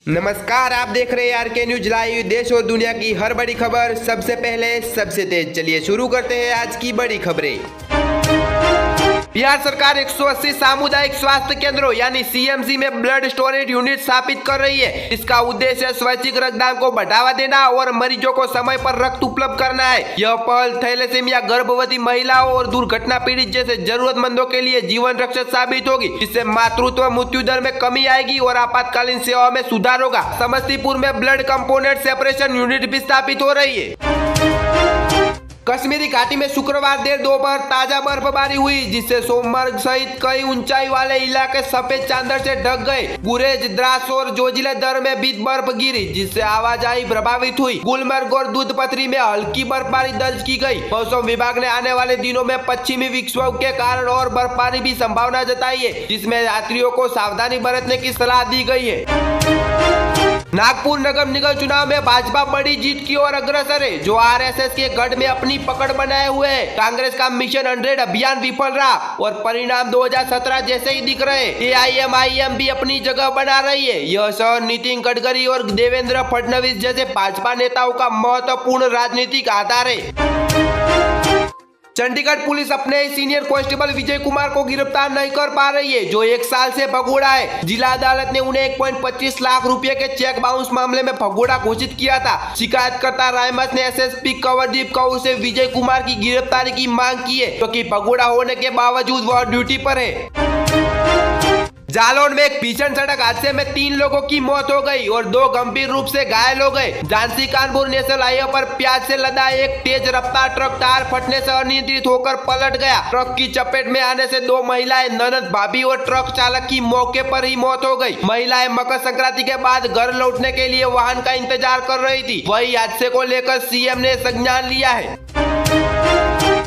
नमस्कार, आप देख रहे हैं आरके न्यूज लाइव। देश और दुनिया की हर बड़ी खबर सबसे पहले सबसे तेज। चलिए शुरू करते हैं आज की बड़ी खबरें। बिहार सरकार 180 सामुदायिक स्वास्थ्य केंद्रों यानी सीएमसी में ब्लड स्टोरेज यूनिट स्थापित कर रही है। इसका उद्देश्य स्वैच्छिक रक्तदान को बढ़ावा देना और मरीजों को समय पर रक्त उपलब्ध करना है। यह पहल थैलेसीमिया, गर्भवती महिलाओं और दुर्घटना पीड़ित जैसे जरूरतमंदों के लिए जीवन रक्षक साबित होगी, जिससे मातृत्व मृत्यु दर में कमी आएगी और आपातकालीन सेवाओं में सुधार होगा। समस्तीपुर में ब्लड कंपोनेंट सेपरेशन यूनिट भी स्थापित हो रही है। कश्मीरी घाटी में शुक्रवार देर दोपहर ताजा बर्फबारी हुई, जिससे सोमवार सहित कई ऊंचाई वाले इलाके सफेद चादर से ढक गए। गुरेज, द्रास और जोजिला दर में भी बर्फ गिरी, जिससे आवाजाही प्रभावित हुई। गुलमर्ग और दूधपत्री में हल्की बर्फबारी दर्ज की गई। मौसम विभाग ने आने वाले दिनों में पश्चिमी विक्षोभ के कारण और बर्फबारी की संभावना जताई है, जिसमें यात्रियों को सावधानी बरतने की सलाह दी गई है। नागपुर नगर निगम चुनाव में भाजपा बड़ी जीत की ओर अग्रसर है, जो आरएसएस के गढ़ में अपनी पकड़ बनाए हुए है। कांग्रेस का मिशन 100 अभियान विफल रहा और परिणाम 2017 जैसे ही दिख रहे। एआईएमआईएम भी अपनी जगह बना रही है। यह शहर नितिन गडकरी और देवेंद्र फडणवीस जैसे भाजपा नेताओं का महत्वपूर्ण राजनीतिक आधार है। चंडीगढ़ पुलिस अपने सीनियर कांस्टेबल विजय कुमार को गिरफ्तार नहीं कर पा रही है, जो 1 साल से भगोड़ा है। जिला अदालत ने उन्हें 1.25 लाख रुपए के चेक बाउंस मामले में भगोड़ा घोषित किया था। शिकायतकर्ता रायमस ने एसएसपी कंवरदीप कौर से विजय कुमार की गिरफ्तारी की मांग की है, क्योंकि भगोड़ा होने के बावजूद वह ड्यूटी पर है। जालौन में एक भीषण सड़क हादसे में 3 लोगों की मौत हो गई और 2 गंभीर रूप से घायल हो गए। झांसी कानपुर नेशनल हाईवे पर प्याज से लदा एक तेज रफ्तार ट्रक टायर फटने से अनियंत्रित होकर पलट गया। ट्रक की चपेट में आने से 2 महिलाएं, ननद, भाभी और ट्रक चालक की मौके पर ही मौत हो गई। महिलाएं मकर संक्रांति के बाद घर लौटने के लिए वाहन का इंतजार कर रही थी। वही हादसे को लेकर सीएम ने संज्ञान लिया है।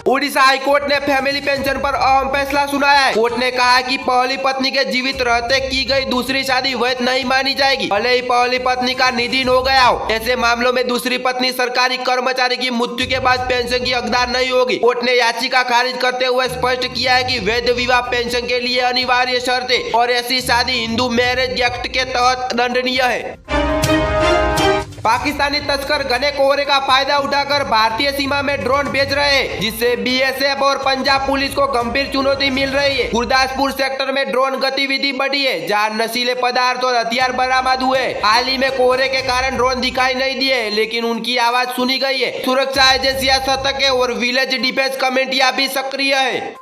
उड़ीसा हाईकोर्ट ने फैमिली पेंशन पर अहम फैसला सुनाया है। कोर्ट ने कहा कि पहली पत्नी के जीवित रहते की गई दूसरी शादी वैध नहीं मानी जाएगी, भले ही पहली पत्नी का निधन हो गया हो। ऐसे मामलों में दूसरी पत्नी सरकारी कर्मचारी की मृत्यु के बाद पेंशन की हकदार नहीं होगी। कोर्ट ने याचिका खारिज करते हुए स्पष्ट किया है कि वैध विवाह पेंशन के लिए अनिवार्य शर्त है और ऐसी शादी हिंदू मैरिज एक्ट के तहत दंडनीय है। पाकिस्तानी तस्कर घने कोहरे का फायदा उठाकर भारतीय सीमा में ड्रोन भेज रहे हैं, जिससे बीएसएफ और पंजाब पुलिस को गंभीर चुनौती मिल रही है। गुरदासपुर सेक्टर में ड्रोन गतिविधि बढ़ी है, जहां नशीले पदार्थ और हथियार बरामद हुए। हाल ही में कोहरे के कारण ड्रोन दिखाई नहीं दिए, लेकिन उनकी आवाज सुनी गई है। सुरक्षा एजेंसियां सतर्क है और विलेज डिफेंस कमेटियां भी सक्रिय है।